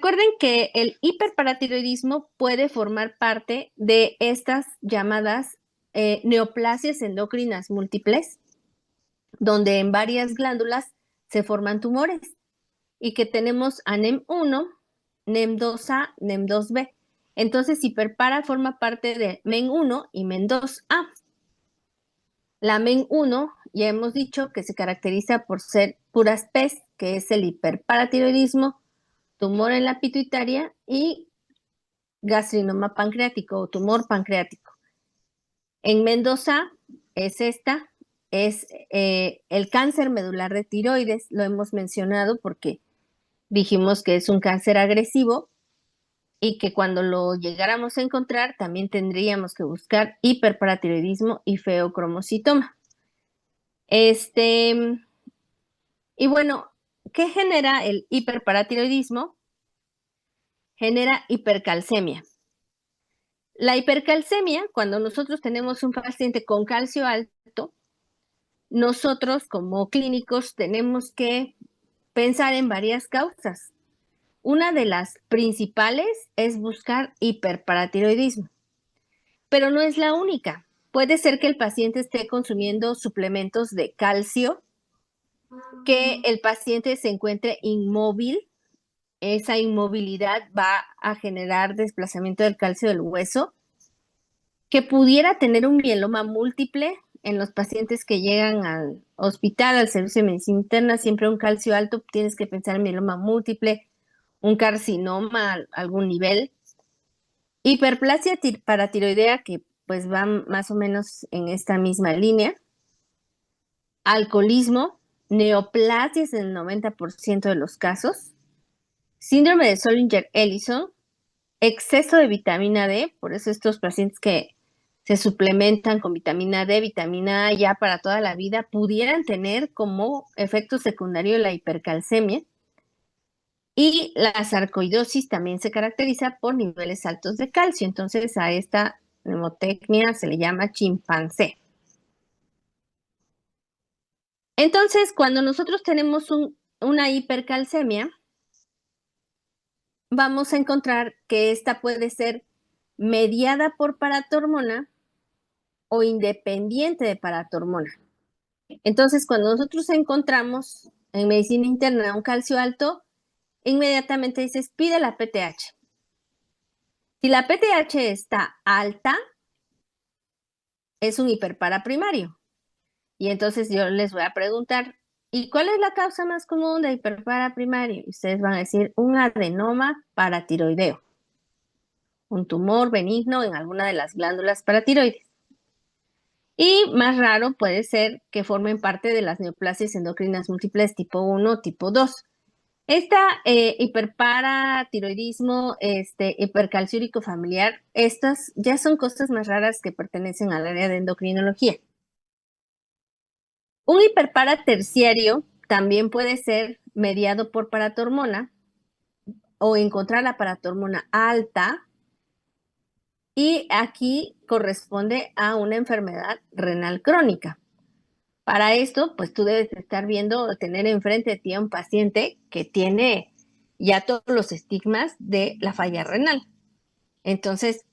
Recuerden que el hiperparatiroidismo puede formar parte de estas llamadas neoplasias endocrinas múltiples, donde en varias glándulas se forman tumores y que tenemos a NEM1, NEM2A, NEM2B. Entonces, hiperpara forma parte de MEN1 y MEN2A. La MEN1 ya hemos dicho que se caracteriza por ser puras PES, que es el hiperparatiroidismo, tumor en la pituitaria y gastrinoma pancreático o tumor pancreático. En MEN2A es el cáncer medular de tiroides, lo hemos mencionado porque dijimos que es un cáncer agresivo y que cuando lo llegáramos a encontrar también tendríamos que buscar hiperparatiroidismo y feocromocitoma. Y bueno, ¿qué genera el hiperparatiroidismo? Genera hipercalcemia. La hipercalcemia, cuando nosotros tenemos un paciente con calcio alto, nosotros como clínicos tenemos que pensar en varias causas. Una de las principales es buscar hiperparatiroidismo, pero no es la única. Puede ser que el paciente esté consumiendo suplementos de calcio, que el paciente se encuentre inmóvil. Esa inmovilidad va a generar desplazamiento del calcio del hueso, que pudiera tener un mieloma múltiple en los pacientes que llegan al hospital, al servicio de medicina interna, siempre un calcio alto, tienes que pensar en mieloma múltiple, un carcinoma a algún nivel. Hiperplasia paratiroidea, que pues va más o menos en esta misma línea. Alcoholismo, neoplasias en el 90% de los casos. Síndrome de Zollinger-Ellison, exceso de vitamina D, por eso estos pacientes que se suplementan con vitamina D, vitamina A ya para toda la vida, pudieran tener como efecto secundario la hipercalcemia. Y la sarcoidosis también se caracteriza por niveles altos de calcio, entonces a esta mnemotecnia se le llama chimpancé. Entonces, cuando nosotros tenemos una hipercalcemia, vamos a encontrar que esta puede ser mediada por paratormona o independiente de paratormona. Entonces, cuando nosotros encontramos en medicina interna un calcio alto, inmediatamente dices, pide la PTH. Si la PTH está alta, es un hiperpara primario. Y entonces yo les voy a preguntar, ¿y cuál es la causa más común de hiperpara primario? Y ustedes van a decir un adenoma paratiroideo, un tumor benigno en alguna de las glándulas paratiroides. Y más raro puede ser que formen parte de las neoplasias endocrinas múltiples tipo 1, tipo 2. Esta hiperparatiroidismo, hipercalciúrico familiar, estas ya son cosas más raras que pertenecen al área de endocrinología. Un hiperpara terciario también puede ser mediado por paratormona o encontrar la paratormona alta, y aquí corresponde a una enfermedad renal crónica. Para esto, pues tú debes estar viendo o tener enfrente de ti a un paciente que tiene ya todos los estigmas de la falla renal. Entonces,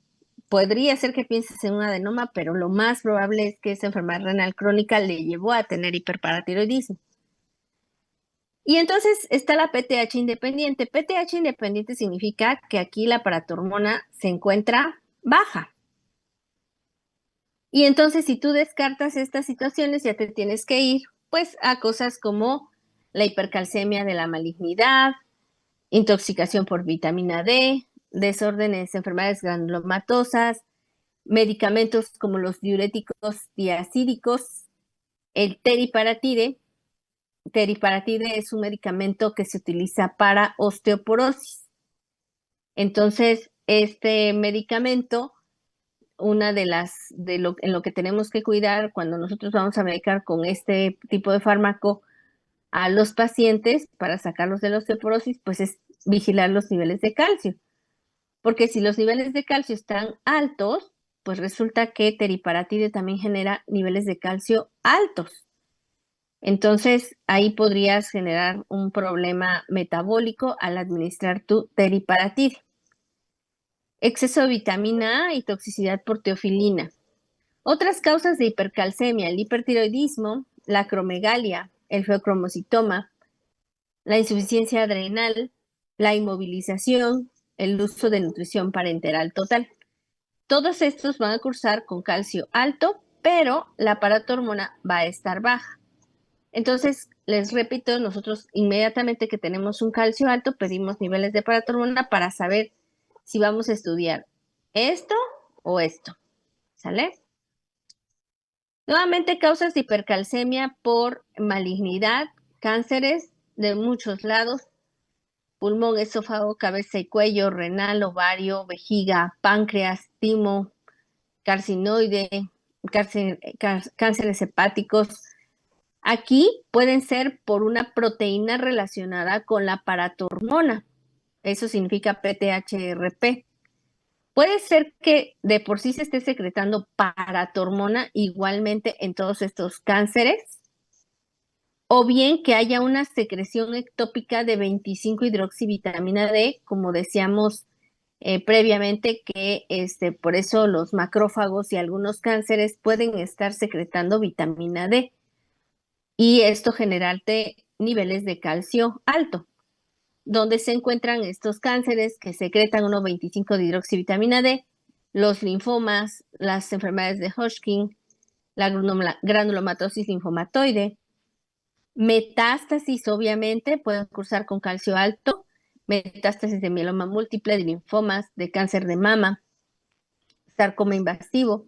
podría ser que pienses en un adenoma, pero lo más probable es que esa enfermedad renal crónica le llevó a tener hiperparatiroidismo. Y entonces está la PTH independiente. PTH independiente significa que aquí la paratormona se encuentra baja. Y entonces si tú descartas estas situaciones, ya te tienes que ir pues a cosas como la hipercalcemia de la malignidad, intoxicación por vitamina D, desórdenes, enfermedades granulomatosas, medicamentos como los diuréticos diacídicos, el teriparatide. Teriparatide es un medicamento que se utiliza para osteoporosis. Entonces, este medicamento, en lo que tenemos que cuidar cuando nosotros vamos a medicar con este tipo de fármaco a los pacientes para sacarlos de la osteoporosis, pues es vigilar los niveles de calcio. Porque si los niveles de calcio están altos, pues resulta que teriparatide también genera niveles de calcio altos. Entonces, ahí podrías generar un problema metabólico al administrar tu teriparatide. Exceso de vitamina A y toxicidad por teofilina. Otras causas de hipercalcemia, el hipertiroidismo, la acromegalia, el feocromocitoma, la insuficiencia adrenal, la inmovilización, el uso de nutrición parenteral total. Todos estos van a cursar con calcio alto, pero la paratormona va a estar baja. Entonces, les repito, nosotros inmediatamente que tenemos un calcio alto, pedimos niveles de paratormona para saber si vamos a estudiar esto o esto. ¿Sale? Nuevamente, causas de hipercalcemia por malignidad, cánceres de muchos lados, pulmón, esófago, cabeza y cuello, renal, ovario, vejiga, páncreas, timo, carcinoide, cánceres hepáticos. Aquí pueden ser por una proteína relacionada con la paratormona. Eso significa PTHRP. Puede ser que de por sí se esté secretando paratormona igualmente en todos estos cánceres, o bien que haya una secreción ectópica de 25-hidroxivitamina D, como decíamos previamente, que por eso los macrófagos y algunos cánceres pueden estar secretando vitamina D y esto generarte niveles de calcio alto. Donde se encuentran estos cánceres que secretan 1,25 de hidroxivitamina D, los linfomas, las enfermedades de Hodgkin, la granulomatosis linfomatoide, metástasis, obviamente, pueden cursar con calcio alto, metástasis de mieloma múltiple, de linfomas, de cáncer de mama, sarcoma invasivo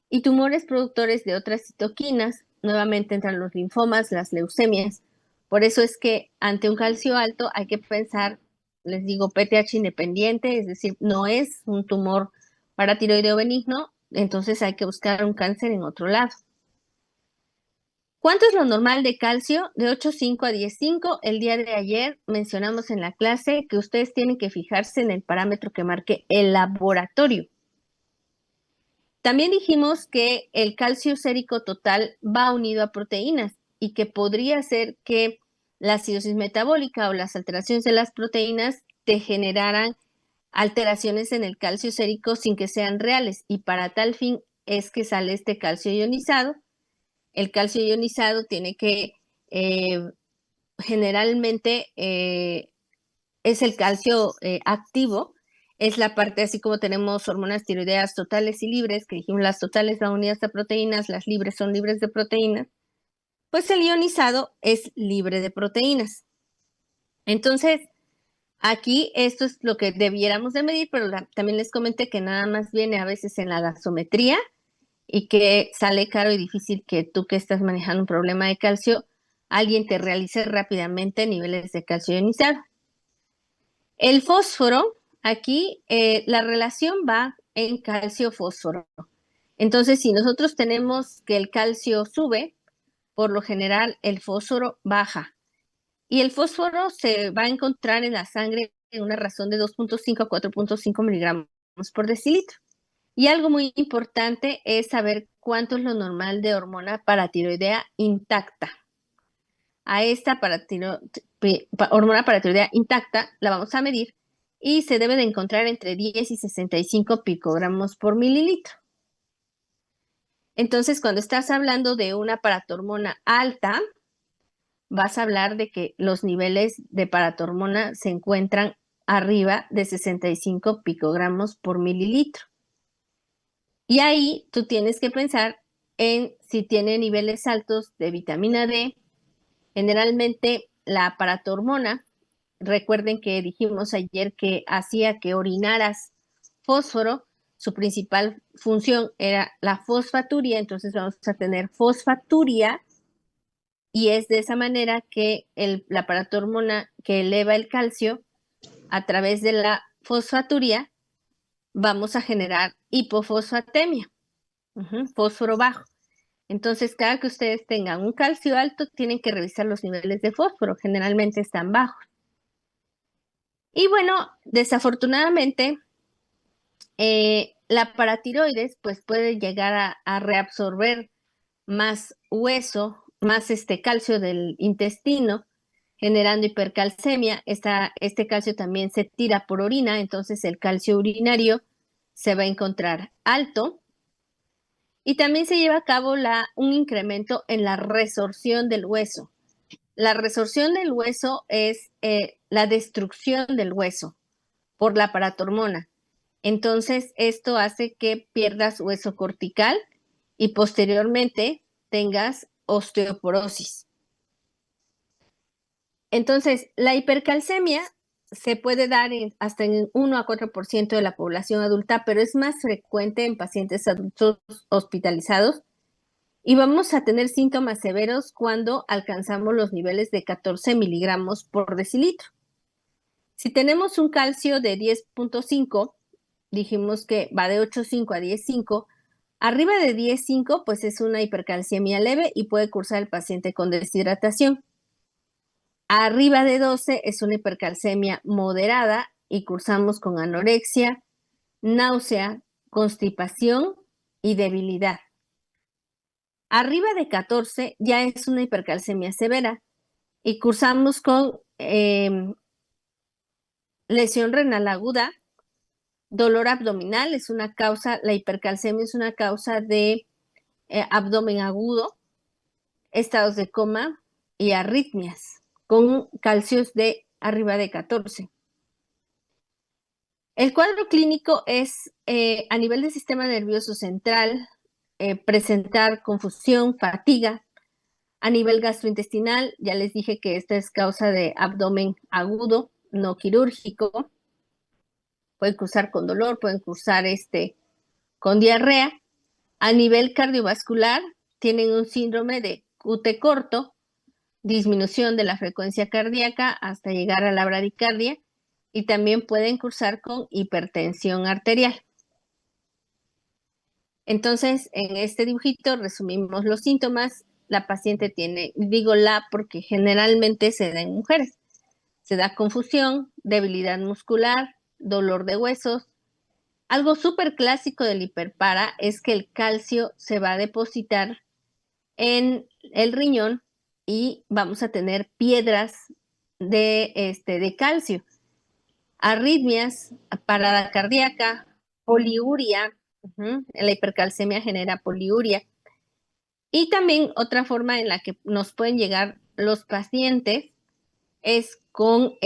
y tumores productores de otras citoquinas. Nuevamente entran los linfomas, las leucemias. Por eso es que ante un calcio alto hay que pensar, les digo, PTH independiente, es decir, no es un tumor paratiroideo benigno, entonces hay que buscar un cáncer en otro lado. ¿Cuánto es lo normal de calcio? De 8,5 a 10,5. El día de ayer mencionamos en la clase que ustedes tienen que fijarse en el parámetro que marque el laboratorio. También dijimos que el calcio sérico total va unido a proteínas y que podría ser que la acidosis metabólica o las alteraciones de las proteínas te generaran alteraciones en el calcio sérico sin que sean reales, y para tal fin es que sale este calcio ionizado. El calcio ionizado tiene que generalmente es el calcio activo, es la parte así como tenemos hormonas tiroideas totales y libres, que dijimos las totales van unidas a proteínas, las libres son libres de proteínas, pues el ionizado es libre de proteínas. Entonces, aquí esto es lo que debiéramos de medir, pero también les comenté que nada más viene a veces en la gasometría y que sale caro y difícil que tú que estás manejando un problema de calcio, alguien te realice rápidamente niveles de calcio ionizado. El fósforo, aquí la relación va en calcio-fósforo. Entonces, si nosotros tenemos que el calcio sube, por lo general el fósforo baja. Y el fósforo se va a encontrar en la sangre en una razón de 2,5 a 4,5 miligramos por decilitro. Y algo muy importante es saber cuánto es lo normal de hormona paratiroidea intacta. A esta hormona paratiroidea intacta la vamos a medir y se debe de encontrar entre 10 y 65 picogramos por mililitro. Entonces, cuando estás hablando de una paratormona alta, vas a hablar de que los niveles de paratormona se encuentran arriba de 65 picogramos por mililitro. Y ahí tú tienes que pensar en si tiene niveles altos de vitamina D. Generalmente la paratormona, recuerden que dijimos ayer que hacía que orinaras fósforo, su principal función era la fosfaturia, entonces vamos a tener fosfaturia y es de esa manera que la paratormona que eleva el calcio a través de la fosfaturia vamos a generar hipofosfatemia, fósforo bajo. Entonces, cada que ustedes tengan un calcio alto, tienen que revisar los niveles de fósforo, generalmente están bajos. Y bueno, desafortunadamente, la paratiroides pues puede llegar a reabsorber más hueso más calcio del intestino, generando hipercalcemia. Este calcio también se tira por orina, entonces el calcio urinario se va a encontrar alto. Y también se lleva a cabo un incremento en la resorción del hueso. La resorción del hueso es la destrucción del hueso por la paratormona. Entonces, esto hace que pierdas hueso cortical y posteriormente tengas osteoporosis. Entonces, la hipercalcemia se puede dar hasta en 1 a 4% de la población adulta, pero es más frecuente en pacientes adultos hospitalizados y vamos a tener síntomas severos cuando alcanzamos los niveles de 14 miligramos por decilitro. Si tenemos un calcio de 10.5, dijimos que va de 8.5 a 10.5, arriba de 10.5 pues es una hipercalcemia leve y puede cursar el paciente con deshidratación. Arriba de 12 es una hipercalcemia moderada y cursamos con anorexia, náusea, constipación y debilidad. Arriba de 14 ya es una hipercalcemia severa y cursamos con lesión renal aguda, dolor abdominal, es una causa, la hipercalcemia es una causa de abdomen agudo, estados de coma y arritmias con calcios de arriba de 14. El cuadro clínico es a nivel del sistema nervioso central, presentar confusión, fatiga. A nivel gastrointestinal, ya les dije que esta es causa de abdomen agudo, no quirúrgico. Pueden cursar con dolor, pueden cursar con diarrea. A nivel cardiovascular, tienen un síndrome de QT corto, disminución de la frecuencia cardíaca hasta llegar a la bradicardia, y también pueden cursar con hipertensión arterial. Entonces, en este dibujito resumimos los síntomas. La paciente tiene, digo la porque generalmente se da en mujeres. Se da confusión, debilidad muscular, dolor de huesos. Algo súper clásico del hiperpara es que el calcio se va a depositar en el riñón y vamos a tener piedras de calcio. Arritmias, parada cardíaca, poliuria. La hipercalcemia genera poliuria. Y también otra forma en la que nos pueden llegar los pacientes es con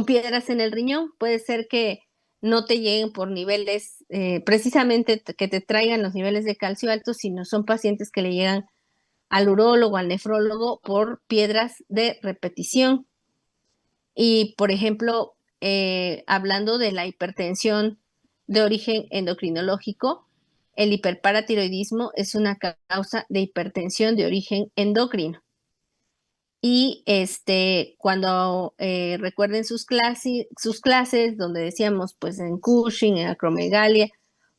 piedras en el riñón. Puede ser que no te lleguen por niveles, precisamente que te traigan los niveles de calcio altos, sino son pacientes que le llegan al urólogo, al nefrólogo por piedras de repetición. Y, por ejemplo, hablando de la hipertensión de origen endocrinológico, el hiperparatiroidismo es una causa de hipertensión de origen endocrino. Y cuando recuerden sus clases, donde decíamos, pues en Cushing, en acromegalia,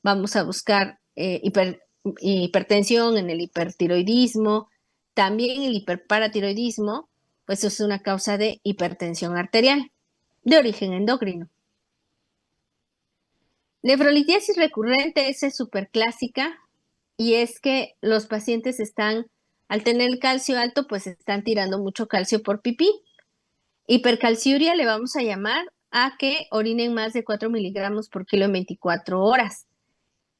vamos a buscar hipertensión en el hipertiroidismo, también el hiperparatiroidismo, pues es una causa de hipertensión arterial de origen endocrino. Nefrolitiasis recurrente, esa es súper clásica, y es que los pacientes al tener el calcio alto, pues están tirando mucho calcio por pipí. Hipercalciuria le vamos a llamar a que orinen más de 4 miligramos por kilo en 24 horas.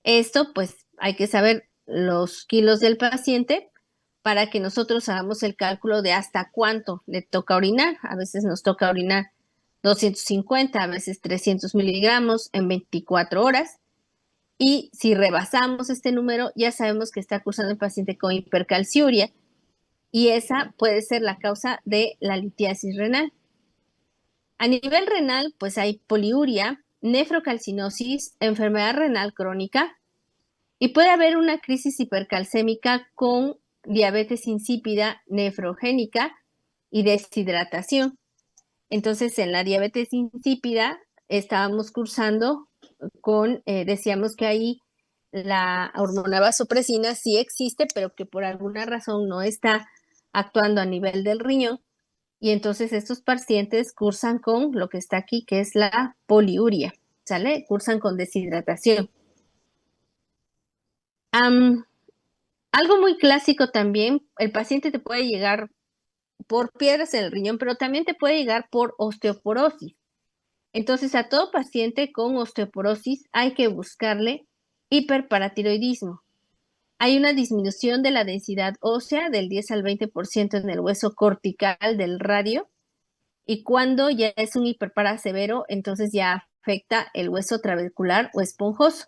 Esto, pues, hay que saber los kilos del paciente para que nosotros hagamos el cálculo de hasta cuánto le toca orinar. A veces nos toca orinar 250, a veces 300 miligramos en 24 horas. Y si rebasamos este número, ya sabemos que está cursando el paciente con hipercalciuria, y esa puede ser la causa de la litiasis renal. A nivel renal, pues hay poliuria, nefrocalcinosis, enfermedad renal crónica, y puede haber una crisis hipercalcémica con diabetes insípida, nefrogénica y deshidratación. Entonces, en la diabetes insípida estábamos cursando decíamos que ahí la hormona vasopresina sí existe, pero que por alguna razón no está actuando a nivel del riñón. Y entonces estos pacientes cursan con lo que está aquí, que es la poliuria, ¿sale? Cursan con deshidratación. Algo muy clásico también, el paciente te puede llegar por piedras en el riñón, pero también te puede llegar por osteoporosis. Entonces, a todo paciente con osteoporosis hay que buscarle hiperparatiroidismo. Hay una disminución de la densidad ósea del 10 al 20% en el hueso cortical del radio, y cuando ya es un hiperpara severo, entonces ya afecta el hueso trabecular o esponjoso.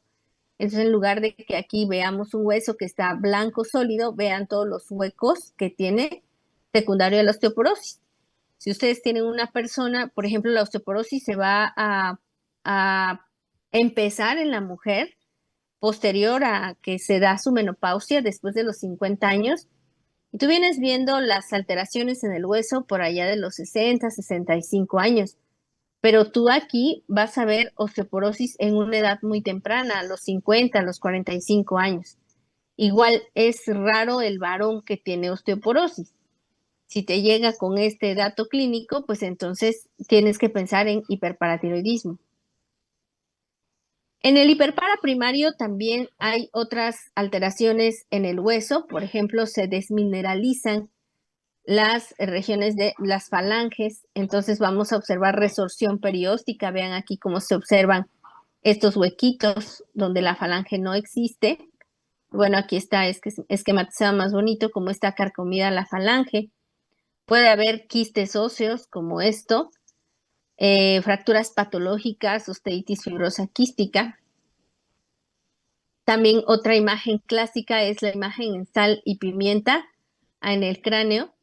Entonces, en lugar de que aquí veamos un hueso que está blanco sólido, vean todos los huecos que tiene secundario a la osteoporosis. Si ustedes tienen una persona, por ejemplo, la osteoporosis se va a empezar en la mujer posterior a que se da su menopausia después de los 50 años. Y tú vienes viendo las alteraciones en el hueso por allá de los 60, 65 años. Pero tú aquí vas a ver osteoporosis en una edad muy temprana, a los 50, a los 45 años. Igual es raro el varón que tiene osteoporosis. Si te llega con este dato clínico, pues entonces tienes que pensar en hiperparatiroidismo. En el hiperpara primario también hay otras alteraciones en el hueso. Por ejemplo, se desmineralizan las regiones de las falanges, entonces vamos a observar resorción perióstica. Vean aquí cómo se observan estos huequitos donde la falange no existe. Bueno, aquí está esquematizado más bonito cómo está carcomida la falange. Puede haber quistes óseos como esto, fracturas patológicas, osteitis fibrosa quística. También otra imagen clásica es la imagen en sal y pimienta en el cráneo.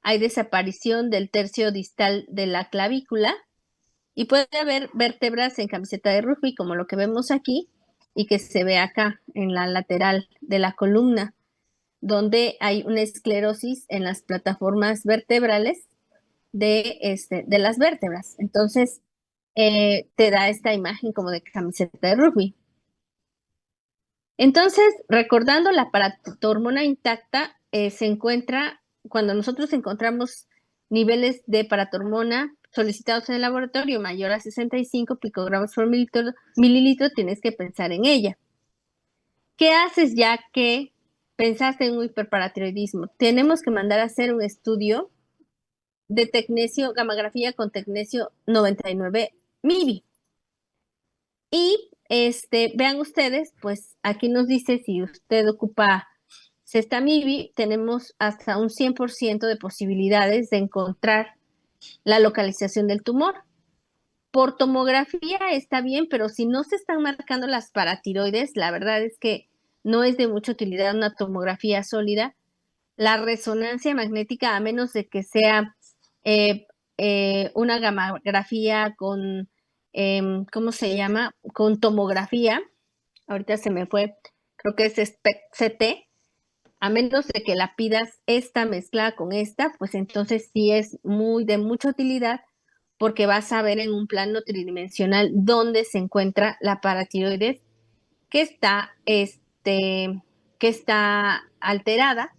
Hay desaparición del tercio distal de la clavícula y puede haber vértebras en camiseta de rugby, como lo que vemos aquí y que se ve acá en la lateral de la columna, donde hay una esclerosis en las plataformas vertebrales de las vértebras. Entonces, te da esta imagen como de camiseta de rugby. Entonces, recordando la paratormona intacta, se encuentra, cuando nosotros encontramos niveles de paratormona solicitados en el laboratorio mayor a 65 picogramos por mililitro, tienes que pensar en ella. ¿Qué haces ya que pensaste en un hiperparatiroidismo? Tenemos que mandar a hacer un estudio de tecnesio, gammagrafía con tecnesio 99 MIBI. Y vean ustedes, pues aquí nos dice si usted ocupa Cesta-MIBI, tenemos hasta un 100% de posibilidades de encontrar la localización del tumor. Por tomografía está bien, pero si no se están marcando las paratiroides, la verdad es que no es de mucha utilidad una tomografía sólida. La resonancia magnética, a menos de que sea una gammagrafía con, ¿cómo se llama? Con tomografía, ahorita se me fue, creo que es SPECT-CT, a menos de que la pidas esta mezclada con esta, pues entonces sí es de mucha utilidad porque vas a ver en un plano tridimensional dónde se encuentra la paratiroides que está alterada.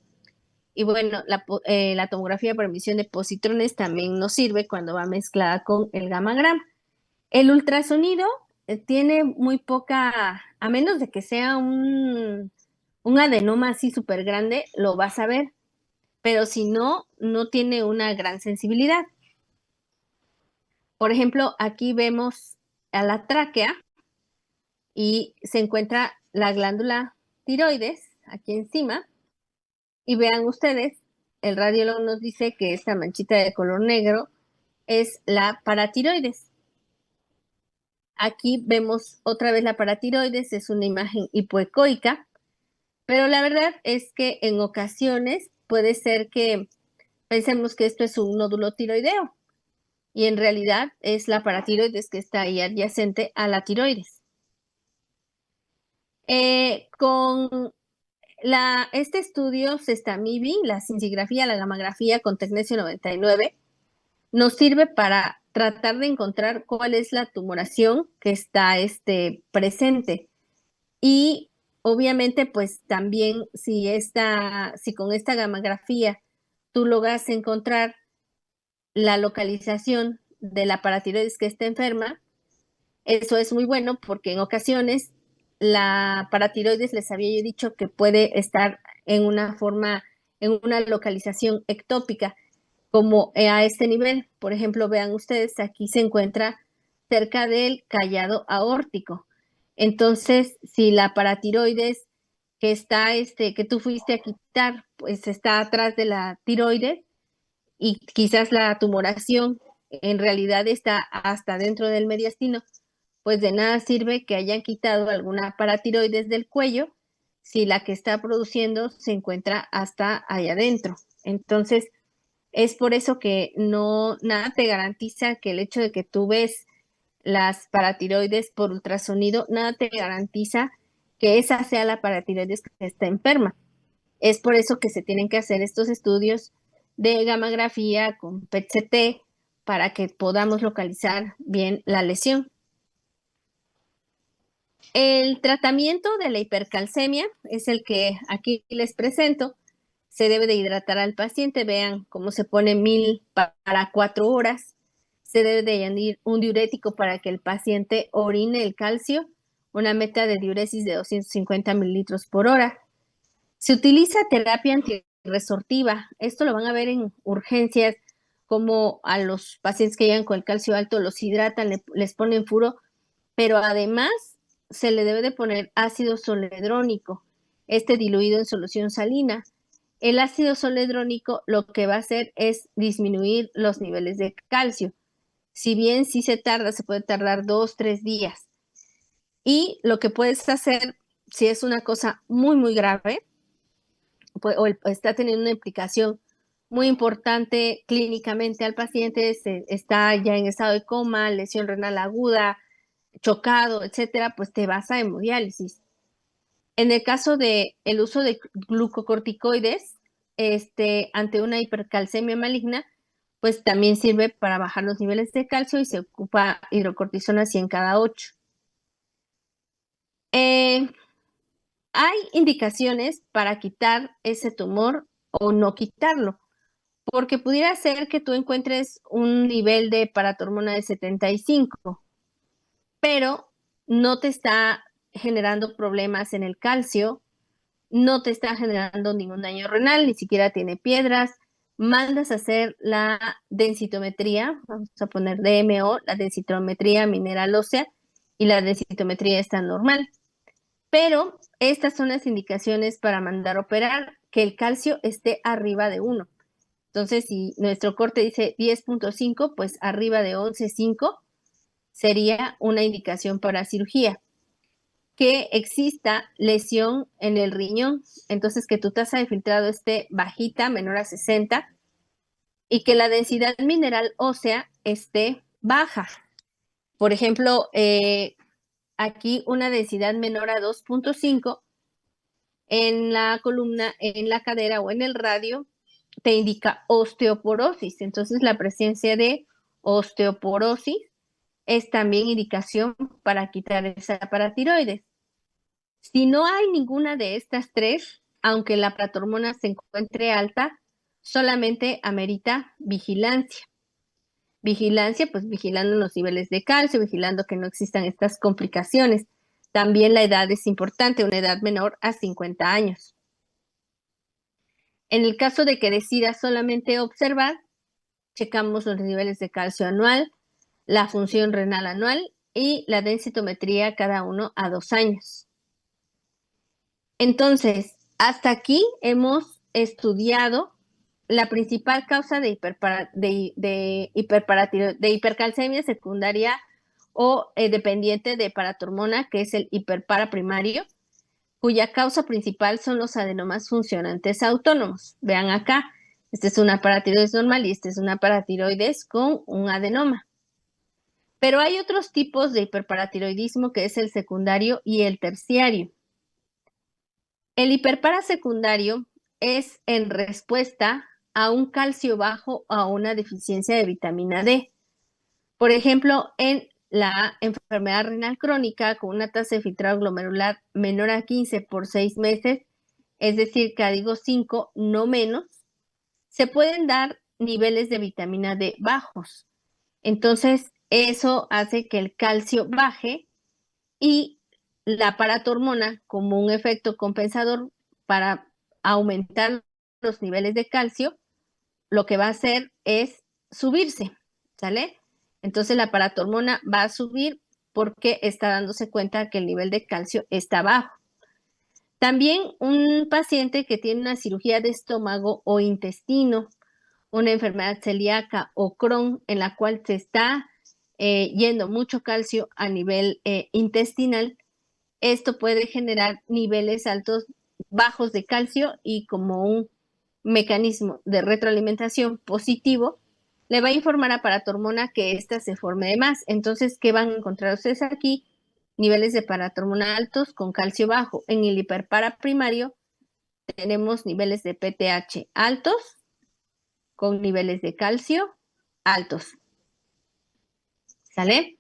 Y bueno, la tomografía por emisión de positrones también nos sirve cuando va mezclada con el gammagram. El ultrasonido tiene muy poca, a menos de que sea un adenoma así súper grande, lo vas a ver, pero si no, no tiene una gran sensibilidad. Por ejemplo, aquí vemos a la tráquea y se encuentra la glándula tiroides aquí encima. Y vean ustedes, el radiólogo nos dice que esta manchita de color negro es la paratiroides. Aquí vemos otra vez la paratiroides, es una imagen hipoecoica, pero la verdad es que en ocasiones puede ser que pensemos que esto es un nódulo tiroideo y en realidad es la paratiroides que está ahí adyacente a la tiroides. Con este estudio Cesta-MIBI, la scintigrafía, la gammagrafía con tecnesio 99, nos sirve para tratar de encontrar cuál es la tumoración que está presente. Y obviamente, pues también si con esta gammagrafía tú logras encontrar la localización de la paratiroides que está enferma, eso es muy bueno porque en ocasiones la paratiroides, les había yo dicho que puede estar en una forma, en una localización ectópica, como a este nivel. Por ejemplo, vean ustedes, aquí se encuentra cerca del callado aórtico. Entonces, si la paratiroides que está, que tú fuiste a quitar, pues está atrás de la tiroides y quizás la tumoración en realidad está hasta dentro del mediastino, pues de nada sirve que hayan quitado alguna paratiroides del cuello si la que está produciendo se encuentra hasta allá adentro. Entonces, es por eso que no, nada te garantiza que el hecho de que tú ves las paratiroides por ultrasonido, nada te garantiza que esa sea la paratiroides que está enferma. Es por eso que se tienen que hacer estos estudios de gammagrafía con PET-CT para que podamos localizar bien la lesión. El tratamiento de la hipercalcemia es el que aquí les presento. Se debe de hidratar al paciente, vean cómo se pone 1000 para 4 horas. Se debe de añadir un diurético para que el paciente orine el calcio, una meta de diuresis de 250 mililitros por hora. Se utiliza terapia antirresortiva. Esto lo van a ver en urgencias, como a los pacientes que llegan con el calcio alto, los hidratan, les ponen furo, pero además se le debe de poner ácido zoledrónico, diluido en solución salina. El ácido zoledrónico lo que va a hacer es disminuir los niveles de calcio. Si bien sí se tarda, se puede tardar 2-3 días. Y lo que puedes hacer, si es una cosa muy, muy grave, pues, o está teniendo una implicación muy importante clínicamente al paciente, está ya en estado de coma, lesión renal aguda, chocado, etcétera, pues te vas a hemodiálisis. En el caso de el uso de glucocorticoides, ante una hipercalcemia maligna, pues también sirve para bajar los niveles de calcio y se ocupa hidrocortisona 100 cada 8. Hay indicaciones para quitar ese tumor o no quitarlo, porque pudiera ser que tú encuentres un nivel de paratormona de 75, pero no te está generando problemas en el calcio, no te está generando ningún daño renal, ni siquiera tiene piedras. Mandas a hacer la densitometría, vamos a poner DMO, la densitometría mineral ósea, y la densitometría está normal. Pero estas son las indicaciones para mandar a operar, que el calcio esté arriba de 1. Entonces, si nuestro corte dice 10.5, pues arriba de 11.5 sería una indicación para cirugía. Que exista lesión en el riñón, entonces que tu tasa de filtrado esté bajita, menor a 60, y que la densidad mineral ósea esté baja. Por ejemplo, aquí una densidad menor a 2.5 en la columna, en la cadera o en el radio, te indica osteoporosis. Entonces, la presencia de osteoporosis es también indicación para quitar esa paratiroides. Si no hay ninguna de estas tres, aunque la paratormona se encuentre alta, solamente amerita vigilancia. Vigilancia, pues vigilando los niveles de calcio, vigilando que no existan estas complicaciones. También la edad es importante, una edad menor a 50 años. En el caso de que decida solamente observar, checamos los niveles de calcio anual, la función renal anual y la densitometría cada 1 a 2 años. Entonces, hasta aquí hemos estudiado la principal causa de hipercalcemia secundaria o dependiente de paratormona, que es el hiperparaprimario, cuya causa principal son los adenomas funcionantes autónomos. Vean acá, esta es una paratiroides normal y esta es una paratiroides con un adenoma. Pero hay otros tipos de hiperparatiroidismo, que es el secundario y el terciario. El hiperparasecundario es en respuesta a un calcio bajo o a una deficiencia de vitamina D. Por ejemplo, en la enfermedad renal crónica con una tasa de filtrado glomerular menor a 15 por 6 meses, es decir, CADIGO 5, no menos, se pueden dar niveles de vitamina D bajos. Entonces, eso hace que el calcio baje y la paratormona, como un efecto compensador para aumentar los niveles de calcio, lo que va a hacer es subirse, ¿sale? Entonces la paratormona va a subir porque está dándose cuenta que el nivel de calcio está bajo. También un paciente que tiene una cirugía de estómago o intestino, una enfermedad celíaca o Crohn, en la cual se está yendo mucho calcio a nivel intestinal, esto puede generar niveles altos, bajos de calcio, y como un mecanismo de retroalimentación positivo, le va a informar a paratormona que ésta se forme de más. Entonces, ¿qué van a encontrar ustedes aquí? Niveles de paratormona altos con calcio bajo. En el hiperparaprimario tenemos niveles de PTH altos con niveles de calcio altos. ¿Sale?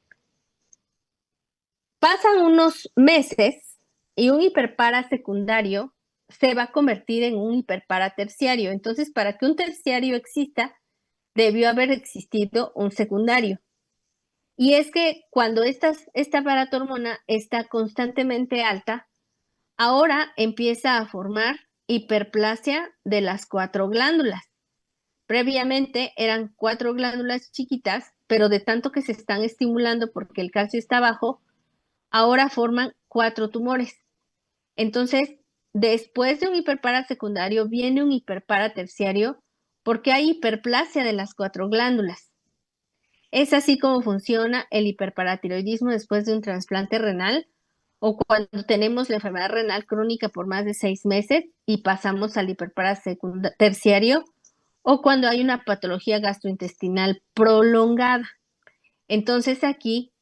Pasan unos meses y un hiperpara secundario se va a convertir en un hiperpara terciario. Entonces, para que un terciario exista, debió haber existido un secundario. Y es que cuando esta paratormona está constantemente alta, ahora empieza a formar hiperplasia de las 4 glándulas. Previamente eran 4 glándulas chiquitas, pero de tanto que se están estimulando porque el calcio está bajo, ahora forman 4 tumores. Entonces, después de un hiperpara secundario viene un hiperpara terciario porque hay hiperplasia de las 4 glándulas. Es así como funciona el hiperparatiroidismo después de un trasplante renal o cuando tenemos la enfermedad renal crónica por más de 6 meses y pasamos al hiperpara terciario, o cuando hay una patología gastrointestinal prolongada. Entonces aquí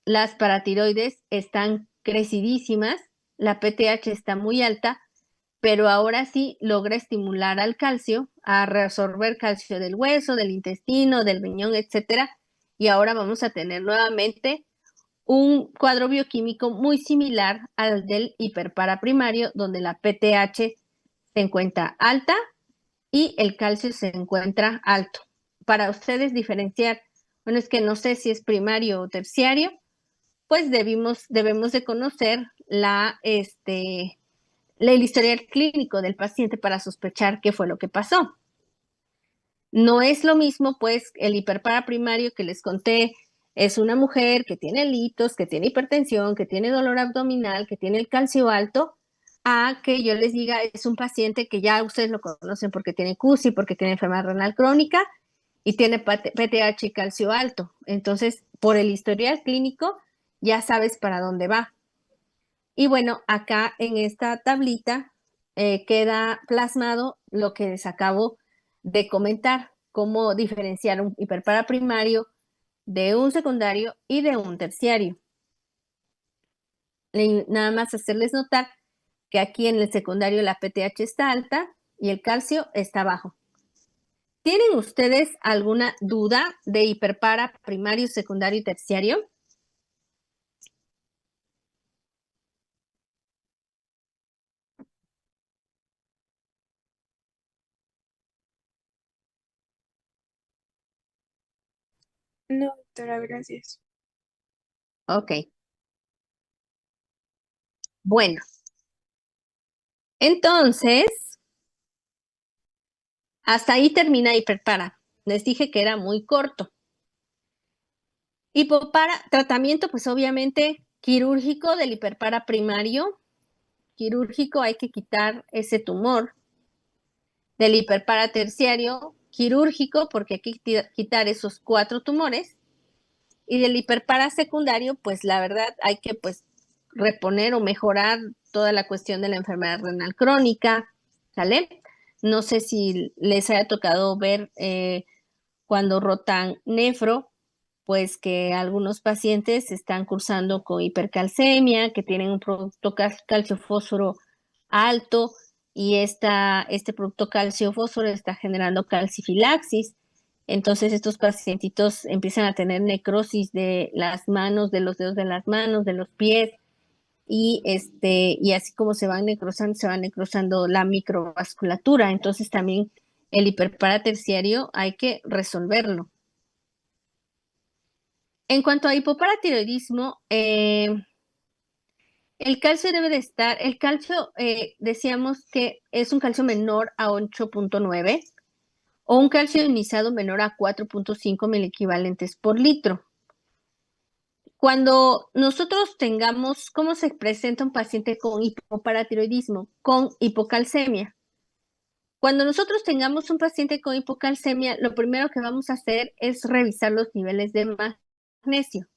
las paratiroides están crecidísimas, la PTH está muy alta, pero ahora sí logra estimular al calcio, a reabsorber calcio del hueso, del intestino, del riñón, etcétera, y ahora vamos a tener nuevamente un cuadro bioquímico muy similar al del hiperparaprimario, donde la PTH se encuentra alta y el calcio se encuentra alto. Para ustedes diferenciar, bueno, es que no sé si es primario o terciario, pues debemos de conocer el historial clínico del paciente para sospechar qué fue lo que pasó. No es lo mismo, pues, el hiperparaprimario que les conté, es una mujer que tiene litos, que tiene hipertensión, que tiene dolor abdominal, que tiene el calcio alto, a que yo les diga es un paciente que ya ustedes lo conocen porque tiene CUSI, porque tiene enfermedad renal crónica y tiene PTH y calcio alto. Entonces, por el historial clínico, ya sabes para dónde va. Y bueno, acá en esta tablita queda plasmado lo que les acabo de comentar, cómo diferenciar un hiperparaprimario de un secundario y de un terciario. Nada más hacerles notar que aquí en el secundario la PTH está alta y el calcio está bajo. ¿Tienen ustedes alguna duda de hiperparaprimario, secundario y terciario? No, doctora, gracias. Ok, bueno, entonces hasta ahí termina hiperpara. Les dije que era muy corto. Hipopara, tratamiento, pues obviamente quirúrgico del hiperpara primario. Quirúrgico, hay que quitar ese tumor. Del hiperpara terciario, quirúrgico, porque hay que quitar esos 4 tumores. Y del hiperpara secundario, pues la verdad hay que pues reponer o mejorar toda la cuestión de la enfermedad renal crónica, ¿sale? No sé si les haya tocado ver cuando rotan nefro, pues que algunos pacientes están cursando con hipercalcemia, que tienen un producto calcio-fósforo alto y este producto calcio-fósforo está generando calcifilaxis. Entonces estos pacientitos empiezan a tener necrosis de las manos, de los dedos de las manos, de los pies, y así como se va necrosando la microvasculatura. Entonces también el hiperparaterciario hay que resolverlo. En cuanto a hipoparatiroidismo, El calcio debe de estar, el calcio decíamos que es un calcio menor a 8.9 o un calcio ionizado menor a 4.5 miliequivalentes por litro. Cuando nosotros tengamos, ¿cómo se presenta un paciente con hipoparatiroidismo? Con hipocalcemia. Cuando nosotros tengamos un paciente con hipocalcemia, lo primero que vamos a hacer es revisar los niveles de magnesio.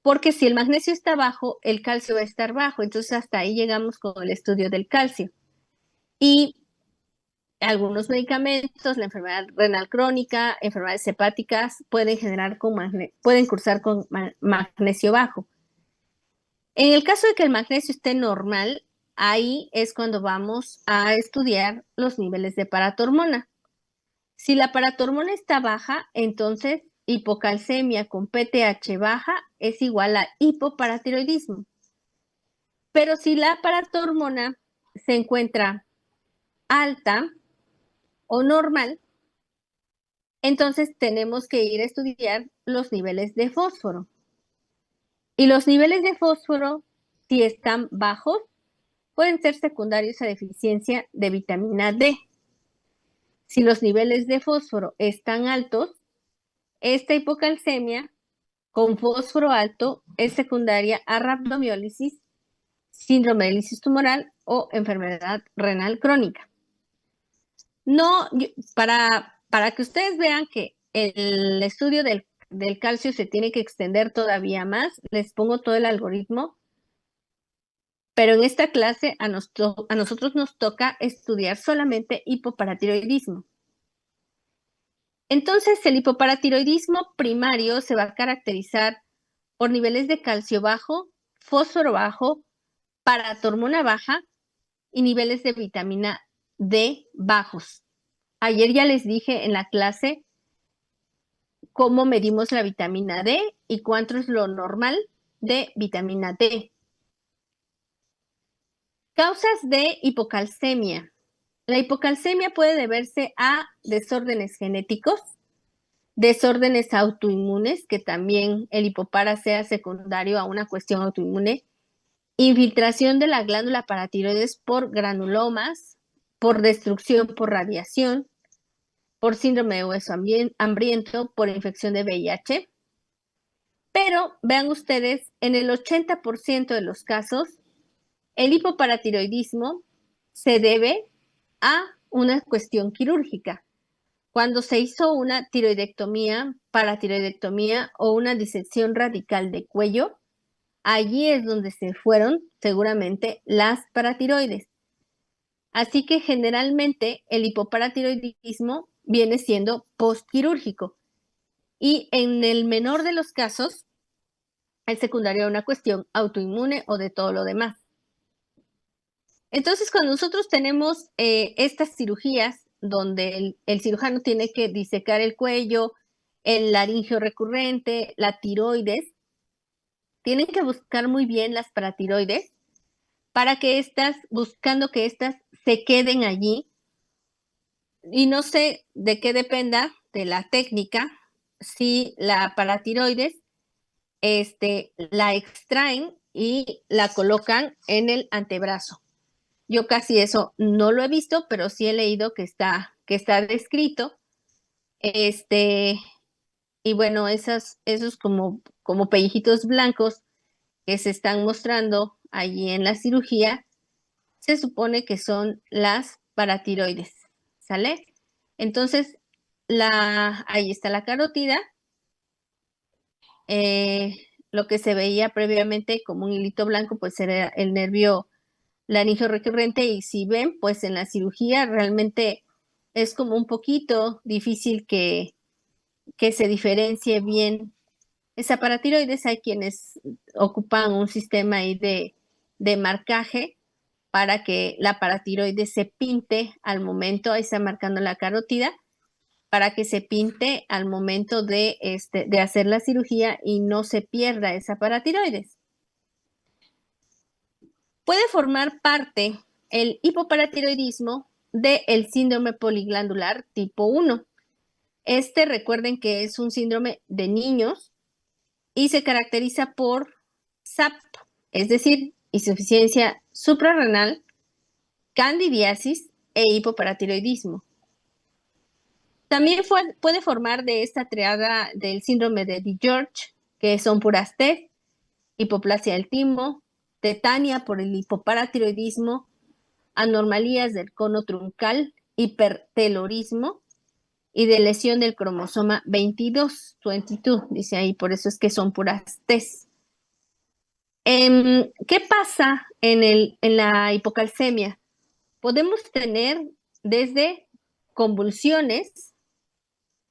Porque si el magnesio está bajo, el calcio va a estar bajo. Entonces hasta ahí llegamos con el estudio del calcio. Y algunos medicamentos, la enfermedad renal crónica, enfermedades hepáticas, pueden cursar con magnesio bajo. En el caso de que el magnesio esté normal, ahí es cuando vamos a estudiar los niveles de paratormona. Si la paratormona está baja, entonces hipocalcemia con PTH baja es igual a hipoparatiroidismo. Pero si la paratormona se encuentra alta o normal, entonces tenemos que ir a estudiar los niveles de fósforo. Y los niveles de fósforo, si están bajos, pueden ser secundarios a deficiencia de vitamina D. Si los niveles de fósforo están altos, esta hipocalcemia con fósforo alto es secundaria a rabdomiólisis, síndrome de lisis tumoral o enfermedad renal crónica. No, para que ustedes vean que el estudio del calcio se tiene que extender todavía más, les pongo todo el algoritmo, pero en esta clase a nosotros nos toca estudiar solamente hipoparatiroidismo. Entonces, el hipoparatiroidismo primario se va a caracterizar por niveles de calcio bajo, fósforo bajo, paratormona baja y niveles de vitamina D bajos. Ayer ya les dije en la clase cómo medimos la vitamina D y cuánto es lo normal de vitamina D. Causas de hipocalcemia. La hipocalcemia puede deberse a desórdenes genéticos, desórdenes autoinmunes, que también el hipopara sea secundario a una cuestión autoinmune, infiltración de la glándula paratiroides por granulomas, por destrucción por radiación, por síndrome de hueso hambriento, por infección de VIH. Pero vean ustedes, en el 80% de los casos, el hipoparatiroidismo se debe a una cuestión quirúrgica. Cuando se hizo una tiroidectomía, paratiroidectomía o una disección radical de cuello, allí es donde se fueron seguramente las paratiroides. Así que generalmente el hipoparatiroidismo viene siendo postquirúrgico y en el menor de los casos es secundario a una cuestión autoinmune o de todo lo demás. Entonces, cuando nosotros tenemos estas cirugías donde el cirujano tiene que disecar el cuello, el laringio recurrente, la tiroides, tienen que buscar muy bien las paratiroides para que buscando que estas se queden allí. Y no sé de qué dependa de la técnica, si la paratiroides la extraen y la colocan en el antebrazo. Yo casi eso no lo he visto, pero sí he leído que está descrito. Y bueno, esos como pellejitos blancos que se están mostrando allí en la cirugía, se supone que son las paratiroides, ¿sale? Entonces, ahí está la carótida, lo que se veía previamente como un hilito blanco, pues era el nervio laringio recurrente, y si ven, pues en la cirugía realmente es como un poquito difícil que se diferencie bien esa paratiroides. Hay quienes ocupan un sistema ahí de marcaje para que la paratiroides se pinte al momento, ahí está marcando la carótida, para que se pinte al momento de hacer la cirugía y no se pierda esa paratiroides. Puede formar parte el hipoparatiroidismo del síndrome poliglandular tipo 1. Recuerden que es un síndrome de niños y se caracteriza por SAP, es decir, insuficiencia suprarrenal, candidiasis e hipoparatiroidismo. También puede formar de esta triada del síndrome de DiGeorge, que son puras TED, hipoplasia del timo, tetania por el hipoparatiroidismo, anormalías del cono truncal, hipertelorismo y de lesión del cromosoma 22, dice ahí, por eso es que son puras TES. ¿Qué pasa en la hipocalcemia? Podemos tener desde convulsiones,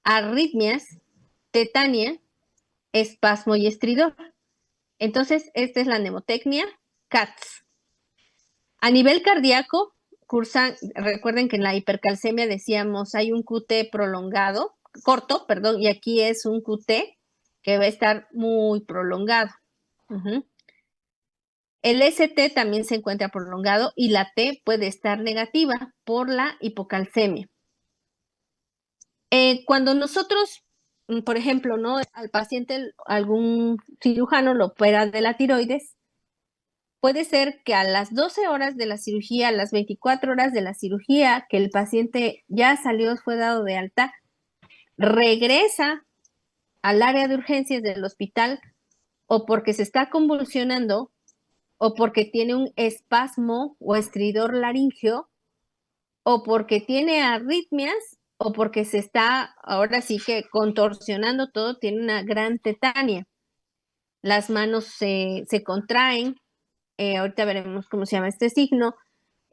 arritmias, tetania, espasmo y estridor. Entonces, esta es la mnemotecnia CATS. A nivel cardíaco, recuerden que en la hipercalcemia decíamos hay un QT corto, y aquí es un QT que va a estar muy prolongado. El ST también se encuentra prolongado y la T puede estar negativa por la hipocalcemia. Cuando nosotros, por ejemplo, ¿no? Al paciente, algún cirujano lo opera de la tiroides, puede ser que a las 12 horas de la cirugía, a las 24 horas de la cirugía, que el paciente ya salió, fue dado de alta, regresa al área de urgencias del hospital o porque se está convulsionando o porque tiene un espasmo o estridor laringio o porque tiene arritmias o porque se está, ahora sí que contorsionando todo, tiene una gran tetania. Las manos se contraen, ahorita veremos cómo se llama este signo.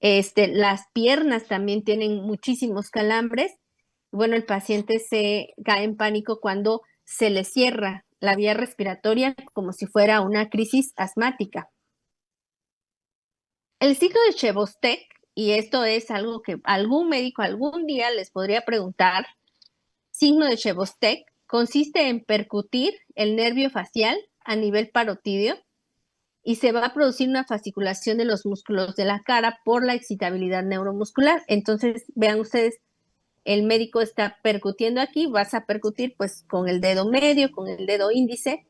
Las piernas también tienen muchísimos calambres. Bueno, el paciente se cae en pánico cuando se le cierra la vía respiratoria como si fuera una crisis asmática. El signo de Chebostek, y esto es algo que algún médico algún día les podría preguntar, signo de Chebostek consiste en percutir el nervio facial a nivel parotidio y se va a producir una fasciculación de los músculos de la cara por la excitabilidad neuromuscular. Entonces, vean ustedes, el médico está percutiendo aquí, vas a percutir pues con el dedo medio, con el dedo índice,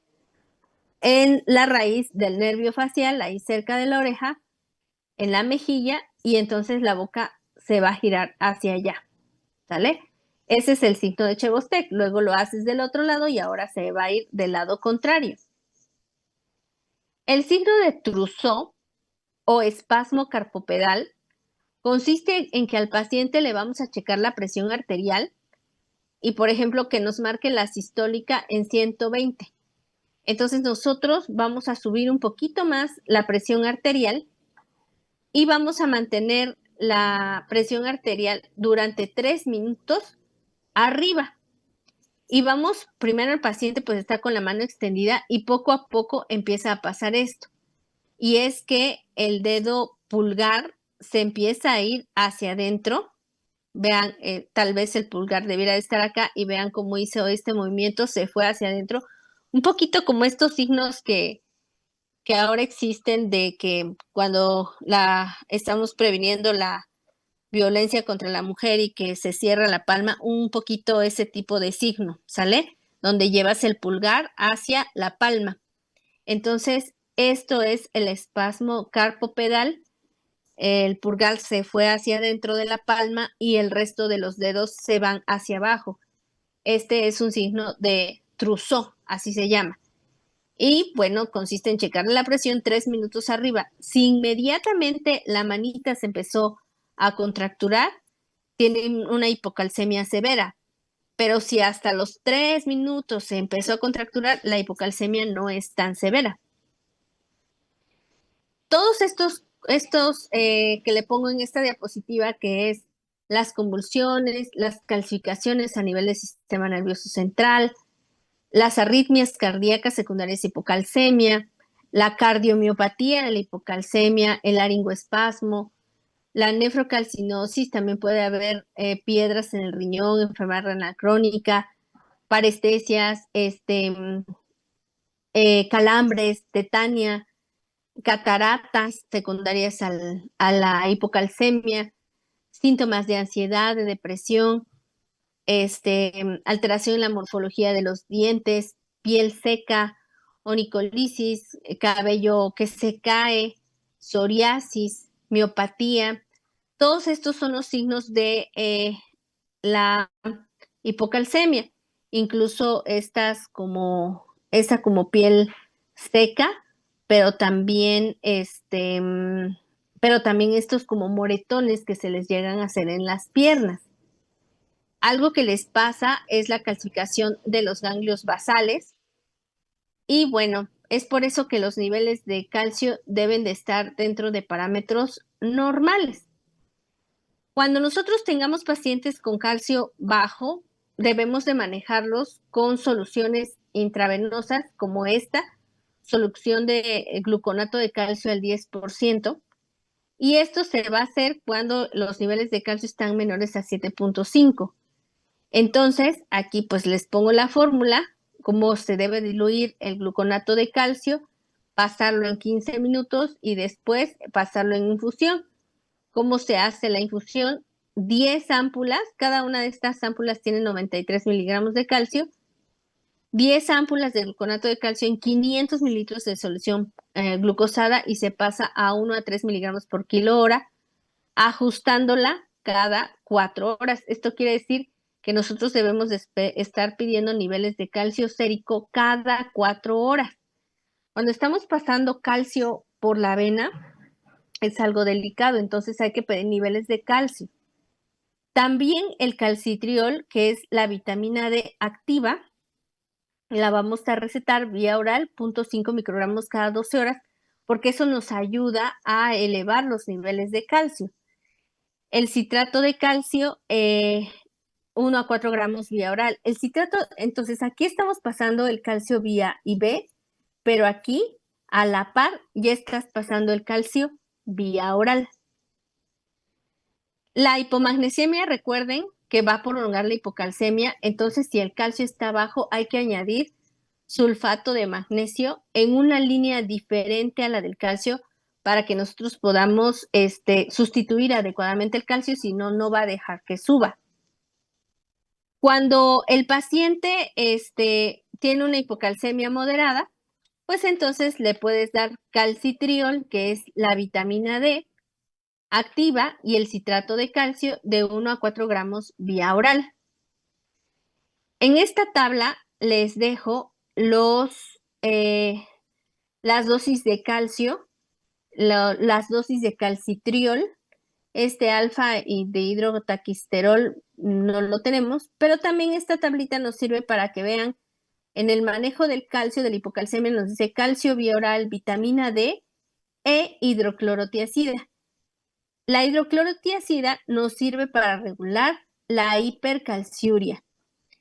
en la raíz del nervio facial, ahí cerca de la oreja, en la mejilla, y entonces la boca se va a girar hacia allá, ¿sale? Ese es el signo de Chebostek. Luego lo haces del otro lado y ahora se va a ir del lado contrario. El signo de Trousseau o espasmo carpopedal consiste en que al paciente le vamos a checar la presión arterial y, por ejemplo, que nos marque la sistólica en 120. Entonces nosotros vamos a subir un poquito más la presión arterial y vamos a mantener la presión arterial durante 3 minutos arriba. Y vamos, primero el paciente pues está con la mano extendida y poco a poco empieza a pasar esto. Y es que el dedo pulgar se empieza a ir hacia adentro. Vean, tal vez el pulgar debiera estar acá y vean cómo hizo este movimiento, se fue hacia adentro. Un poquito como estos signos que ahora existen de que cuando estamos previniendo la violencia contra la mujer y que se cierra la palma, un poquito ese tipo de signo, ¿sale? Donde llevas el pulgar hacia la palma. Entonces, esto es el espasmo carpopedal. El pulgar se fue hacia adentro de la palma y el resto de los dedos se van hacia abajo. Este es un signo de Trousseau, así se llama. Y bueno, consiste en checar la presión 3 minutos arriba. Si inmediatamente la manita se empezó a contracturar, tienen una hipocalcemia severa. Pero si hasta los 3 minutos se empezó a contracturar, la hipocalcemia no es tan severa. Todos estos que le pongo en esta diapositiva, que es las convulsiones, las calcificaciones a nivel del sistema nervioso central, las arritmias cardíacas secundarias a hipocalcemia, la cardiomiopatía de la hipocalcemia, el laringoespasmo, la nefrocalcinosis, también puede haber piedras en el riñón, enfermedad renal crónica, parestesias, calambres, tetania, cataratas secundarias a la hipocalcemia, síntomas de ansiedad, de depresión, alteración en la morfología de los dientes, piel seca, onicolisis, cabello que se cae, psoriasis, miopatía. Todos estos son los signos de la hipocalcemia. Incluso esa como piel seca, pero también pero también estos como moretones que se les llegan a hacer en las piernas. Algo que les pasa es la calcificación de los ganglios basales y bueno, es por eso que los niveles de calcio deben de estar dentro de parámetros normales. Cuando nosotros tengamos pacientes con calcio bajo, debemos de manejarlos con soluciones intravenosas como esta, solución de gluconato de calcio al 10%, y esto se va a hacer cuando los niveles de calcio están menores a 7.5. Entonces, aquí pues les pongo la fórmula, cómo se debe diluir el gluconato de calcio, pasarlo en 15 minutos y después pasarlo en infusión. ¿Cómo se hace la infusión? 10 ámpulas, cada una de estas ámpulas tiene 93 miligramos de calcio, 10 ámpulas de gluconato de calcio en 500 mililitros de solución glucosada y se pasa a 1 a 3 miligramos por kilo hora, ajustándola cada 4 horas. Esto quiere decir que nosotros debemos de estar pidiendo niveles de calcio sérico cada 4 horas. Cuando estamos pasando calcio por la vena, es algo delicado, entonces hay que pedir niveles de calcio. También el calcitriol, que es la vitamina D activa, la vamos a recetar vía oral, 0.5 microgramos cada 12 horas, porque eso nos ayuda a elevar los niveles de calcio. El citrato de calcio, 1 a 4 gramos vía oral. El citrato, entonces aquí estamos pasando el calcio vía IV, pero aquí a la par ya estás pasando el calcio vía oral. La hipomagnesemia, recuerden que va a prolongar la hipocalcemia, entonces si el calcio está bajo hay que añadir sulfato de magnesio en una línea diferente a la del calcio para que nosotros podamos sustituir adecuadamente el calcio, si no, no va a dejar que suba. Cuando el paciente tiene una hipocalcemia moderada, pues entonces le puedes dar calcitriol, que es la vitamina D activa, y el citrato de calcio de 1 a 4 gramos vía oral. En esta tabla les dejo las dosis de calcio, las dosis de calcitriol, alfa y de hidrotaquisterol no lo tenemos, pero también esta tablita nos sirve para que vean en el manejo del calcio, de la hipocalcemia, nos dice calcio vía oral, vitamina D e hidroclorotiazida. La hidroclorotiazida nos sirve para regular la hipercalciuria.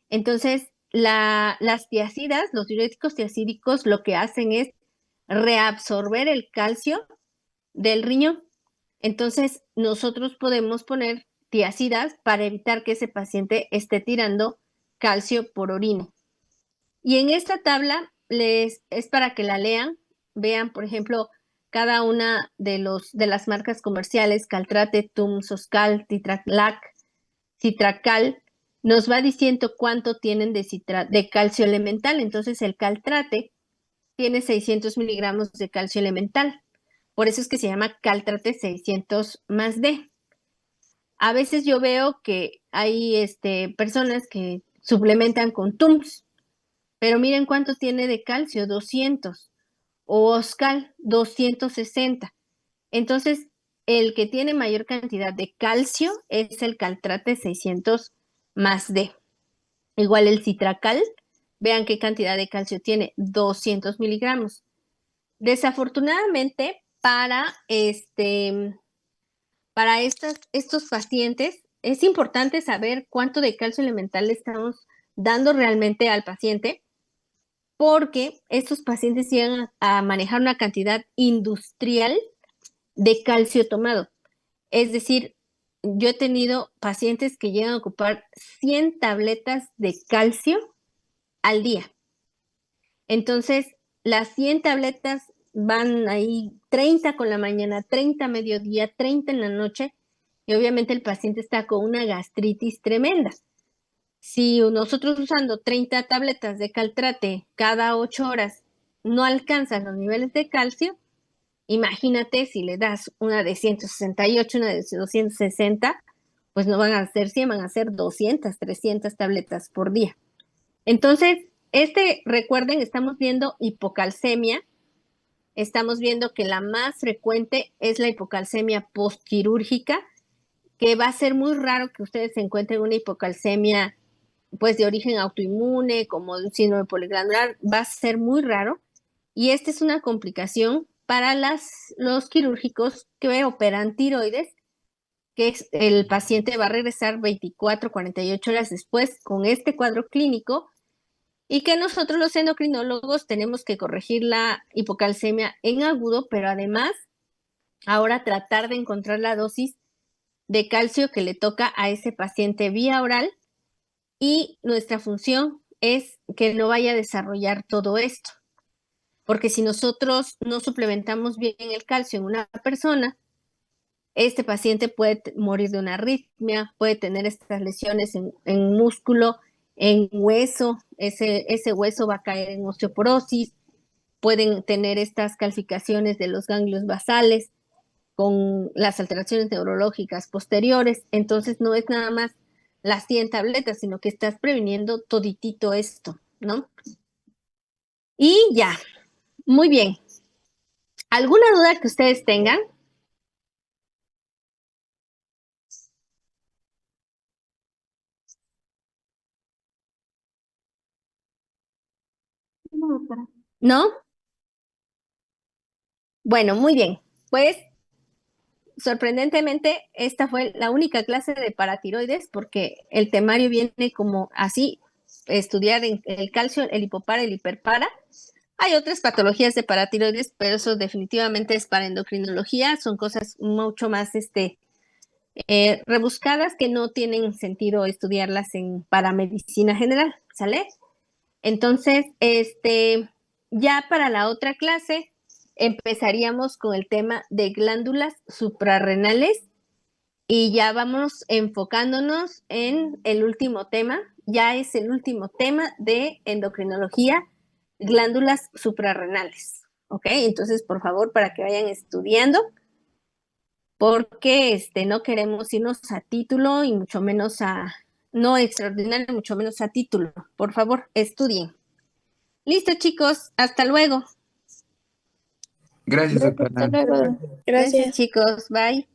Entonces, las tiacidas, los diuréticos tiacídicos, lo que hacen es reabsorber el calcio del riñón. Entonces, nosotros podemos poner tiacidas para evitar que ese paciente esté tirando calcio por orina. Y en esta tabla es para que la lean, vean, por ejemplo, cada una de las marcas comerciales, Caltrate, Tums, Soscal, Titralac, Citracal, nos va diciendo cuánto tienen de calcio elemental. Entonces, el Caltrate tiene 600 miligramos de calcio elemental. Por eso es que se llama Caltrate 600 más D. A veces yo veo que hay personas que suplementan con Tums, pero miren cuánto tiene de calcio, 200, o Oscal, 260. Entonces, el que tiene mayor cantidad de calcio es el Caltrate 600 más D. Igual el Citracal, vean qué cantidad de calcio tiene, 200 miligramos. Desafortunadamente, para estos pacientes, es importante saber cuánto de calcio elemental le estamos dando realmente al paciente, porque estos pacientes llegan a manejar una cantidad industrial de calcio tomado. Es decir, yo he tenido pacientes que llegan a ocupar 100 tabletas de calcio al día. Entonces, las 100 tabletas van ahí 30 con la mañana, 30 a mediodía, 30 en la noche, y obviamente el paciente está con una gastritis tremenda. Si nosotros usando 30 tabletas de Caltrate cada 8 horas no alcanzan los niveles de calcio, Imagínate si le das una de 168, una de 260, pues no van a ser 100, van a ser 200, 300 tabletas por día. Entonces, recuerden, estamos viendo hipocalcemia, estamos viendo que la más frecuente es la hipocalcemia postquirúrgica, que va a ser muy raro que ustedes encuentren una hipocalcemia pues de origen autoinmune, como un síndrome poliglandular, va a ser muy raro. Y esta es una complicación para los quirúrgicos que operan tiroides, que el paciente va a regresar 24, 48 horas después con este cuadro clínico y que nosotros los endocrinólogos tenemos que corregir la hipocalcemia en agudo, pero además ahora tratar de encontrar la dosis de calcio que le toca a ese paciente vía oral y nuestra función es que no vaya a desarrollar todo esto. Porque si nosotros no suplementamos bien el calcio en una persona, este paciente puede morir de una arritmia, puede tener estas lesiones en músculo, en hueso, ese hueso va a caer en osteoporosis, pueden tener estas calcificaciones de los ganglios basales con las alteraciones neurológicas posteriores. Entonces no es nada más las 100 tabletas, sino que estás previniendo toditito esto, ¿no? Y ya, muy bien. ¿Alguna duda que ustedes tengan? ¿No? Bueno, muy bien. Pues sorprendentemente, esta fue la única clase de paratiroides porque el temario viene como así, estudiar el calcio, el hipopara, el hiperpara. Hay otras patologías de paratiroides, pero eso definitivamente es para endocrinología, son cosas mucho más rebuscadas que no tienen sentido estudiarlas para medicina general, ¿sale? Entonces, ya para la otra clase empezaríamos con el tema de glándulas suprarrenales y ya vamos enfocándonos en el último tema, ya es el último tema de endocrinología, glándulas suprarrenales, ¿ok? Entonces, por favor, para que vayan estudiando, porque no queremos irnos a título y mucho menos no extraordinario, mucho menos a título. Por favor, estudien. Listo, chicos, hasta luego. Gracias, Hasta doctora. luego. Gracias, Gracias. chicos, bye.